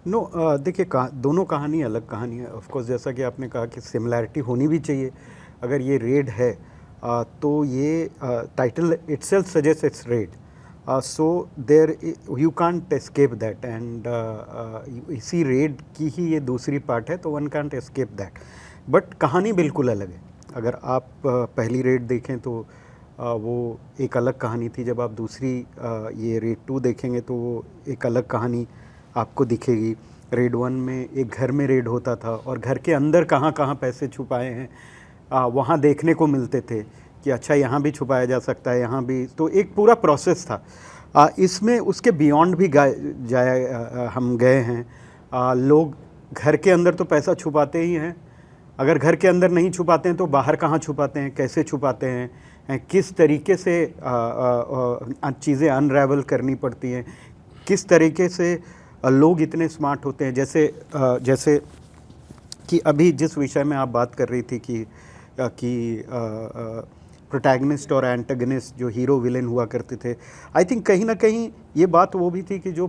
No देखिए दोनों कहानी अलग कहानी है। ऑफ कोर्स जैसा कि आपने कहा कि सिमिलैरिटी होनी भी चाहिए। अगर ये रेड है तो ये title itself suggest it's raid, so there you can't escape that and इसी रेड की ही ये दूसरी पार्ट है, तो one can't escape that. But कहानी बिल्कुल अलग है। अगर आप पहली रेड देखें तो वो एक अलग कहानी थी। जब आप दूसरी ये रेड 2 देखेंगे तो वो एक अलग कहानी आपको दिखेगी। रेड 1 में एक घर में रेड होता था और घर के अंदर कहाँ कहाँ पैसे छुपाए हैं वहाँ देखने को मिलते थे कि अच्छा यहाँ भी छुपाया जा सकता है, यहाँ भी। तो एक पूरा प्रोसेस था। इसमें उसके बियॉन्ड भी हम गए हैं। लोग घर के अंदर तो पैसा छुपाते ही हैं, अगर घर के अंदर नहीं छुपाते हैं तो बाहर कहाँ छुपाते हैं, कैसे छुपाते हैं, किस तरीके से चीज़ें अनरेवल करनी पड़ती हैं, किस तरीके से लोग इतने स्मार्ट होते हैं। जैसे कि अभी जिस विषय में आप बात कर रही थी कि प्रोटैगनिस्ट और एंटागनिस्ट जो हीरो विलेन हुआ करते थे, आई थिंक कहीं ना कहीं ये बात वो भी थी कि जो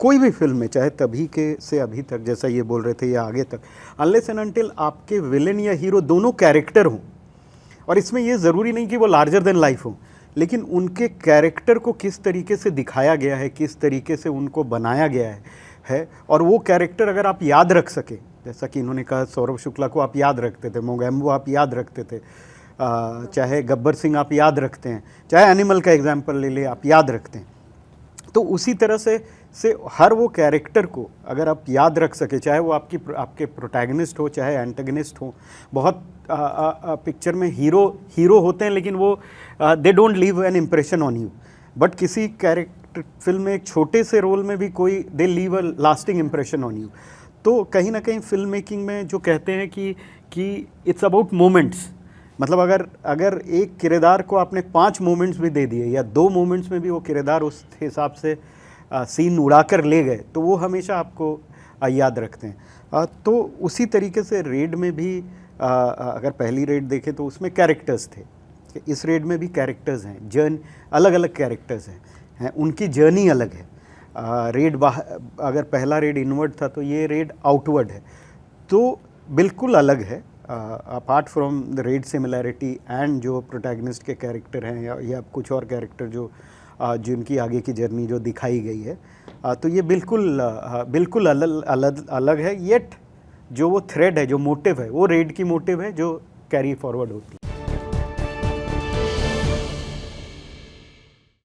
कोई भी फिल्म में, चाहे तभी के से अभी तक, जैसा ये बोल रहे थे या आगे तक, अनलेस एंड अनटिल आपके विलेन या हीरो दोनों कैरेक्टर हों, और इसमें ये ज़रूरी नहीं कि वो लार्जर देन लाइफ हो, लेकिन उनके कैरेक्टर को किस तरीके से दिखाया गया है, किस तरीके से उनको बनाया गया है और वो कैरेक्टर अगर आप याद रख सके, जैसा कि इन्होंने कहा सौरभ शुक्ला को आप याद रखते थे, मोगैम्बो आप याद रखते थे, चाहे गब्बर सिंह आप याद रखते हैं, चाहे एनिमल का एग्जाम्पल ले ले आप याद रखते हैं, तो उसी तरह से हर वो कैरेक्टर को अगर आप याद रख सके, चाहे वो आपके प्रोटैगनिस्ट हो चाहे एंटागनिस्ट हो। बहुत पिक्चर में हीरो होते हैं लेकिन वो they don't leave an impression on you, but किसी कैरेक्टर फिल्म में एक छोटे से रोल में भी कोई they leave a lasting impression on you. तो कहीं ना कहीं फिल्म मेकिंग में जो कहते हैं कि इट्स अबाउट मोमेंट्स, मतलब अगर एक किरदार को आपने 5 मोमेंट्स भी दे दिए या 2 मोमेंट्स में भी वो किरदार उस हिसाब से सीन उड़ाकर ले गए तो वो हमेशा आपको याद रखते हैं। तो उसी तरीके से रेड में भी अगर पहली रेड देखें तो उसमें कैरेक्टर्स थे, इस रेड में भी कैरेक्टर्स हैं, अलग अलग कैरेक्टर्स हैं, उनकी जर्नी अलग है। अगर पहला रेड इनवर्ड था तो ये रेड आउटवर्ड है, तो बिल्कुल अलग है। Apart from the red similarity and जो प्रोटैगनिस्ट के कैरेक्टर हैं या कुछ और कैरेक्टर जिनकी आगे की जर्नी जो दिखाई गई है, तो ये बिल्कुल अलग है। येट जो वो थ्रेड है, जो मोटिव है, वो रेड की मोटिव है जो कैरी फॉरवर्ड होती है।